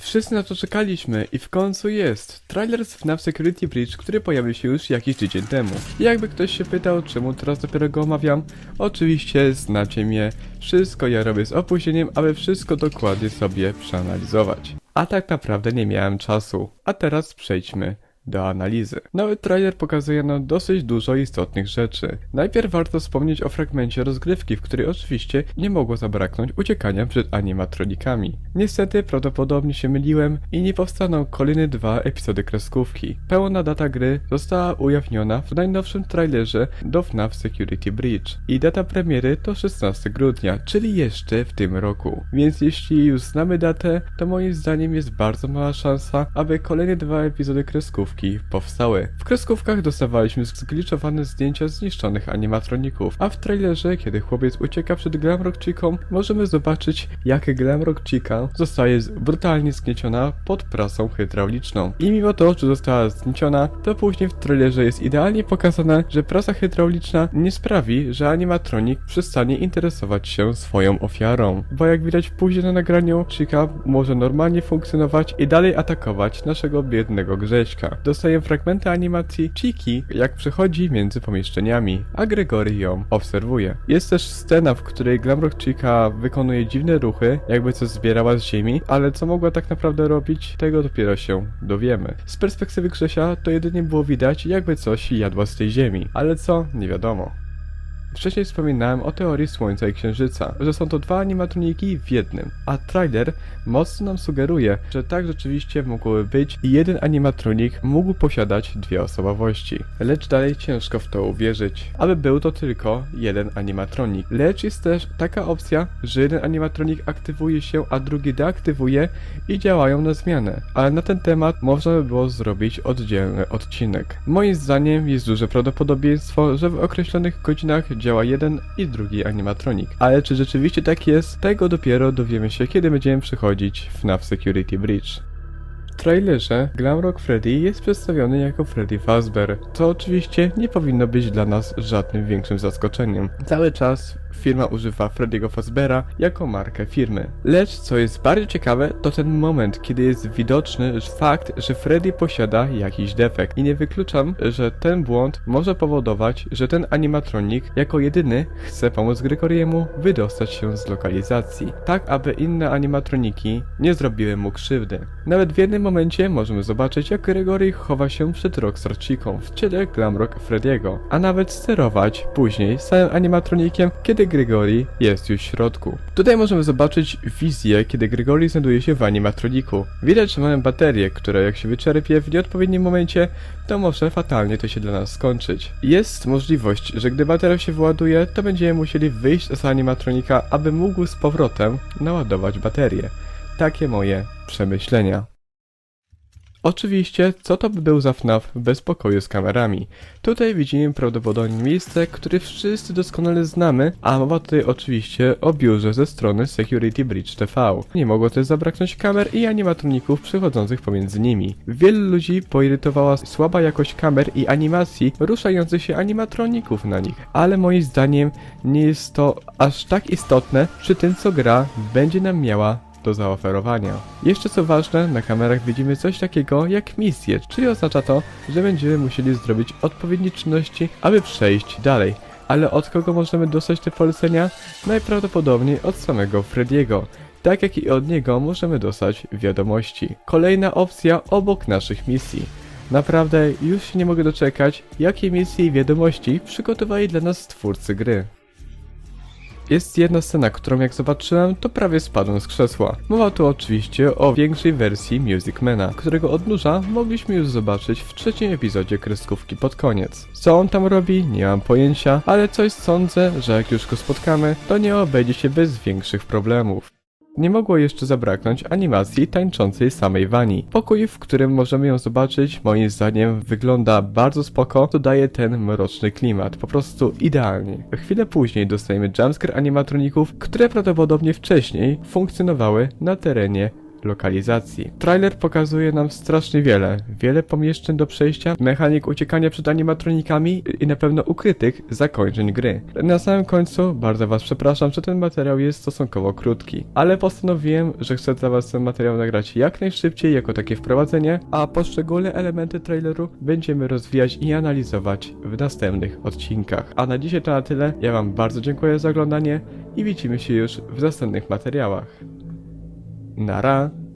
Wszyscy na to czekaliśmy i w końcu jest trailer z FNAF Security Breach, który pojawił się już jakiś tydzień temu. I jakby ktoś się pytał, czemu teraz dopiero go omawiam, oczywiście znacie mnie, wszystko ja robię z opóźnieniem, aby wszystko dokładnie sobie przeanalizować. A tak naprawdę nie miałem czasu. A teraz przejdźmy do analizy. Nowy trailer pokazuje nam dosyć dużo istotnych rzeczy. Najpierw warto wspomnieć o fragmencie rozgrywki, w której oczywiście nie mogło zabraknąć uciekania przed animatronikami. Niestety prawdopodobnie się myliłem i nie powstaną kolejne 2 epizody kreskówki. Pełna data gry została ujawniona w najnowszym trailerze do FNAF Security Breach i data premiery to 16 grudnia, czyli jeszcze w tym roku. Więc jeśli już znamy datę, to moim zdaniem jest bardzo mała szansa, aby kolejne 2 epizody kreskówki powstały. W kreskówkach dostawaliśmy zgliczowane zdjęcia zniszczonych animatroników, a w trailerze, kiedy chłopiec ucieka przed Glamrock Chicką, możemy zobaczyć, jak Glamrock Chica zostaje brutalnie zgnieciona pod prasą hydrauliczną. I mimo to, że została zgnieciona, to później w trailerze jest idealnie pokazane, że prasa hydrauliczna nie sprawi, że animatronik przestanie interesować się swoją ofiarą. Bo jak widać później na nagraniu, Chica może normalnie funkcjonować i dalej atakować naszego biednego Grześka. Dostaję fragmenty animacji Chiki, jak przechodzi między pomieszczeniami, a Gregory ją obserwuje. Jest też scena, w której Glamrock Chica wykonuje dziwne ruchy, jakby coś zbierała z ziemi, ale co mogła tak naprawdę robić, tego dopiero się dowiemy. Z perspektywy Grzesia to jedynie było widać, jakby coś jadła z tej ziemi, ale co, nie wiadomo. Wcześniej wspominałem o teorii Słońca i Księżyca, że są to 2 animatroniki w jednym, a trailer mocno nam sugeruje, że tak rzeczywiście mogłoby być i jeden animatronik mógł posiadać 2 osobowości. Lecz dalej ciężko w to uwierzyć, aby był to tylko jeden animatronik. Lecz jest też taka opcja, że jeden animatronik aktywuje się, a drugi deaktywuje i działają na zmianę, ale na ten temat można by było zrobić oddzielny odcinek. Moim zdaniem jest duże prawdopodobieństwo, że w określonych godzinach działa jeden i drugi animatronik. Ale czy rzeczywiście tak jest? Tego dopiero dowiemy się, kiedy będziemy przechodzić FNAF Security Breach. W trailerze Glamrock Freddy jest przedstawiony jako Freddy Fazbear, co oczywiście nie powinno być dla nas żadnym większym zaskoczeniem. Cały czas firma używa Freddy'ego Fazbeara jako markę firmy. Lecz co jest bardziej ciekawe, to ten moment, kiedy jest widoczny fakt, że Freddy posiada jakiś defekt. I nie wykluczam, że ten błąd może powodować, że ten animatronik jako jedyny chce pomóc Gregoriemu wydostać się z lokalizacji, tak aby inne animatroniki nie zrobiły mu krzywdy. Nawet w jednym momencie możemy zobaczyć, jak Gregory chowa się przed Rockstar Chicą w ciele Glamrock Freddy'ego, a nawet sterować później samym animatronikiem, kiedy Gregory jest już w środku. Tutaj możemy zobaczyć wizję, kiedy Gregory znajduje się w animatroniku. Widać, że mamy baterię, która jak się wyczerpie w nieodpowiednim momencie, to może fatalnie to się dla nas skończyć. Jest możliwość, że gdy bateria się wyładuje, to będziemy musieli wyjść z animatronika, aby mógł z powrotem naładować baterię. Takie moje przemyślenia. Oczywiście, co to by był za FNAF bez pokoju z kamerami? Tutaj widzimy prawdopodobnie miejsce, które wszyscy doskonale znamy, a mowa tutaj oczywiście o biurze ze strony Security Breach TV. Nie mogło też zabraknąć kamer i animatroników przechodzących pomiędzy nimi. Wielu ludzi poirytowała słaba jakość kamer i animacji ruszających się animatroników na nich, ale moim zdaniem nie jest to aż tak istotne przy tym, co gra będzie nam miała do zaoferowania. Jeszcze co ważne, na kamerach widzimy coś takiego jak misję, czyli oznacza to, że będziemy musieli zrobić odpowiednie czynności, aby przejść dalej. Ale od kogo możemy dostać te polecenia? Najprawdopodobniej od samego Freddy'ego. Tak jak i od niego możemy dostać wiadomości. Kolejna opcja obok naszych misji. Naprawdę już się nie mogę doczekać, jakie misje i wiadomości przygotowali dla nas twórcy gry. Jest jedna scena, którą jak zobaczyłem, to prawie spadłem z krzesła. Mowa tu oczywiście o większej wersji Music Mana, którego odnóża mogliśmy już zobaczyć w 3. epizodzie kreskówki pod koniec. Co on tam robi, nie mam pojęcia, ale coś sądzę, że jak już go spotkamy, to nie obejdzie się bez większych problemów. Nie mogło jeszcze zabraknąć animacji tańczącej samej Vani. Pokój, w którym możemy ją zobaczyć, moim zdaniem wygląda bardzo spoko, dodaje ten mroczny klimat, po prostu idealnie. Chwilę później dostajemy jumpscare animatroników, które prawdopodobnie wcześniej funkcjonowały na terenie lokalizacji. Trailer pokazuje nam strasznie wiele pomieszczeń do przejścia, mechanik uciekania przed animatronikami i na pewno ukrytych zakończeń gry. Na samym końcu bardzo was przepraszam, że ten materiał jest stosunkowo krótki, ale postanowiłem, że chcę dla was ten materiał nagrać jak najszybciej jako takie wprowadzenie, a poszczególne elementy traileru będziemy rozwijać i analizować w następnych odcinkach. A na dzisiaj to na tyle, ja wam bardzo dziękuję za oglądanie i widzimy się już w następnych materiałach. Nara!